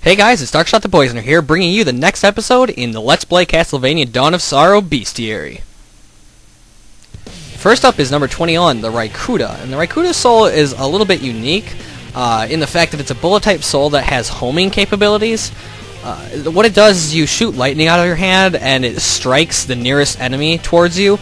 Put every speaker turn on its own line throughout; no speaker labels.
Hey guys, it's Darkshot the Poisoner here, bringing you the next episode in the Let's Play Castlevania Dawn of Sorrow bestiary. First up is number 21, the Right Cuda, and the Right Cuda soul is a little bit unique in the fact that it's a bullet-type soul that has homing capabilities. What it does is you shoot lightning out of your hand and it strikes the nearest enemy towards you.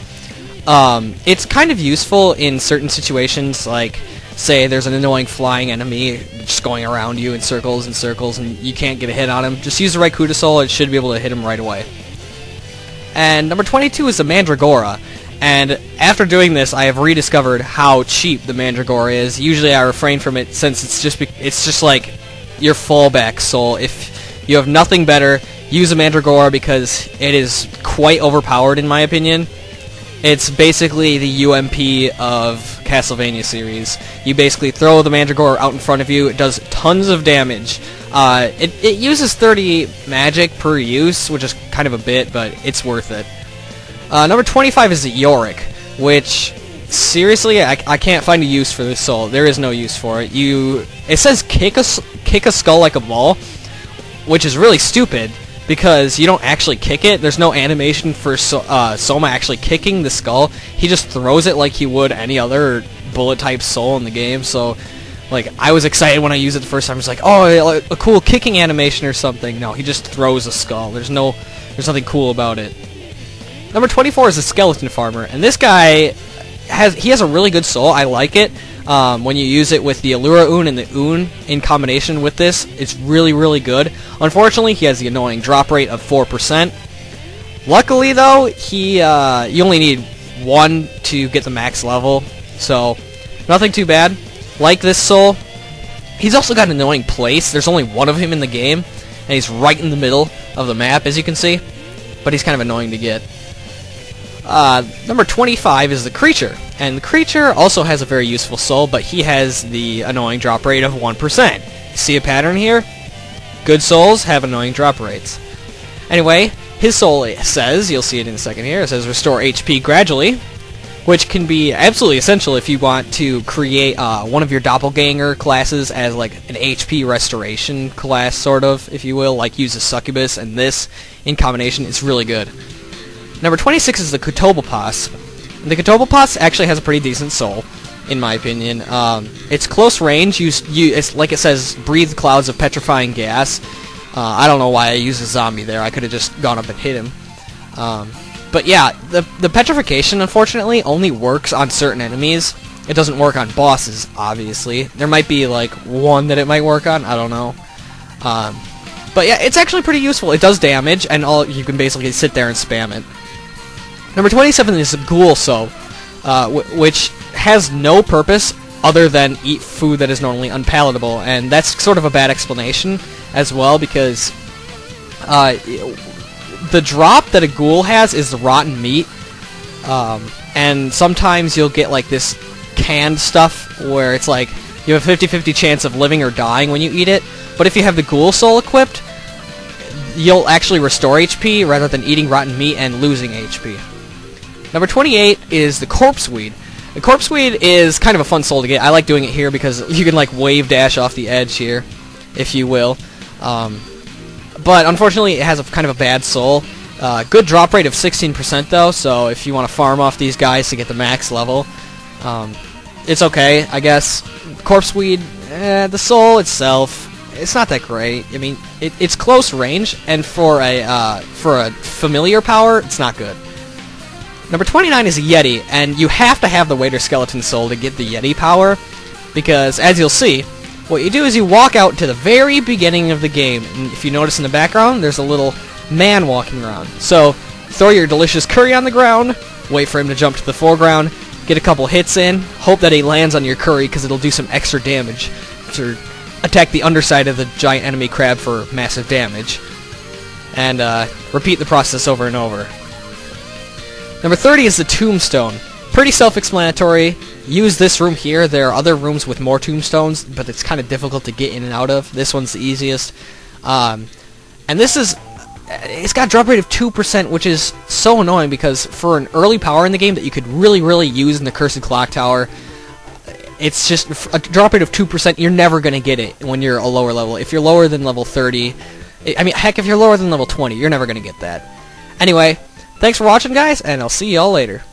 It's kind of useful in certain situations, like say there's an annoying flying enemy just going around you in circles and circles and you can't get a hit on him. Just use the Right Cuda soul, it should be able to hit him right away. And number 22 is the Mandragora. And after doing this, I have rediscovered how cheap the Mandragora is. Usually I refrain from it since it's just like your fallback soul. If you have nothing better, use a Mandragora because it is quite overpowered in my opinion. It's basically the UMP of Castlevania series. You basically throw the Mandragora out in front of you. It does tons of damage. It uses 30 magic per use, which is kind of a bit, but it's worth it. Number 25 is the Yorick, which, seriously, I can't find a use for this soul. There is no use for it. It says kick a skull like a ball, which is really stupid, because you don't actually kick it. There's no animation for Soma actually kicking the skull. He just throws it like he would any other bullet-type soul in the game, so like I was excited when I used it the first time. I was like, oh, a cool kicking animation or something. No, he just throws a skull. There's nothing cool about it. Number 24 is the Skeleton Farmer, and this guy has a really good soul. I like it. When you use it with the Allura Un and the Un in combination with this, it's really, really good. Unfortunately, he has the annoying drop rate of 4%. Luckily, though, you only need 1 to get the max level, so nothing too bad. Like this soul, he's also got an annoying place. There's only one of him in the game, and he's right in the middle of the map, as you can see, but he's kind of annoying to get. Number 25 is the Creature, and the Creature also has a very useful soul, but he has the annoying drop rate of 1%. See a pattern here? Good souls have annoying drop rates. Anyway, his soul says, you'll see it in a second here, it says restore HP gradually, which can be absolutely essential if you want to create one of your doppelganger classes as like an HP restoration class, sort of, if you will, like use a Succubus and this in combination. It's really good. Number 26 is the Kotoba Pass. The Kotoba Pass actually has a pretty decent soul, in my opinion. It's close range. It's like it says, breathe clouds of petrifying gas. I don't know why I used a zombie there. I could have just gone up and hit him. But yeah, the petrification, unfortunately, only works on certain enemies. It doesn't work on bosses, obviously. There might be like one that it might work on. I don't know. But yeah, it's actually pretty useful. It does damage, and you can basically sit there and spam it. Number 27 is the Ghoul soul, which has no purpose other than eat food that is normally unpalatable, and that's sort of a bad explanation as well, because the drop that a Ghoul has is the rotten meat, and sometimes you'll get like this canned stuff where it's like you have a 50-50 chance of living or dying when you eat it, but if you have the Ghoul soul equipped, you'll actually restore HP rather than eating rotten meat and losing HP. Number 28 is the Corpse Weed. The Corpse Weed is kind of a fun soul to get. I like doing it here because you can like wave dash off the edge here, if you will. But unfortunately it has a kind of a bad soul. Good drop rate of 16% though, so if you want to farm off these guys to get the max level, it's okay, I guess. Corpse Weed, the soul itself, it's not that great. I mean, it's close range, and for a familiar power, it's not good. Number 29 is a Yeti, and you have to have the Waiter Skeleton soul to get the Yeti power, because as you'll see, what you do is you walk out to the very beginning of the game, and if you notice in the background, there's a little man walking around. So, throw your delicious curry on the ground, wait for him to jump to the foreground, get a couple hits in, hope that he lands on your curry because it'll do some extra damage to attack the underside of the giant enemy crab for massive damage, and repeat the process over and over. Number 30 is the Tombstone. Pretty self-explanatory. Use this room here. There are other rooms with more tombstones, but it's kind of difficult to get in and out of. This one's the easiest. And this is... It's got a drop rate of 2%, which is so annoying because for an early power in the game that you could really, really use in the Cursed Clock Tower, it's just a drop rate of 2%. You're never going to get it when you're a lower level. If you're lower than level 30, I mean, heck, if you're lower than level 20, you're never going to get that. Anyway, thanks for watching, guys, and I'll see y'all later.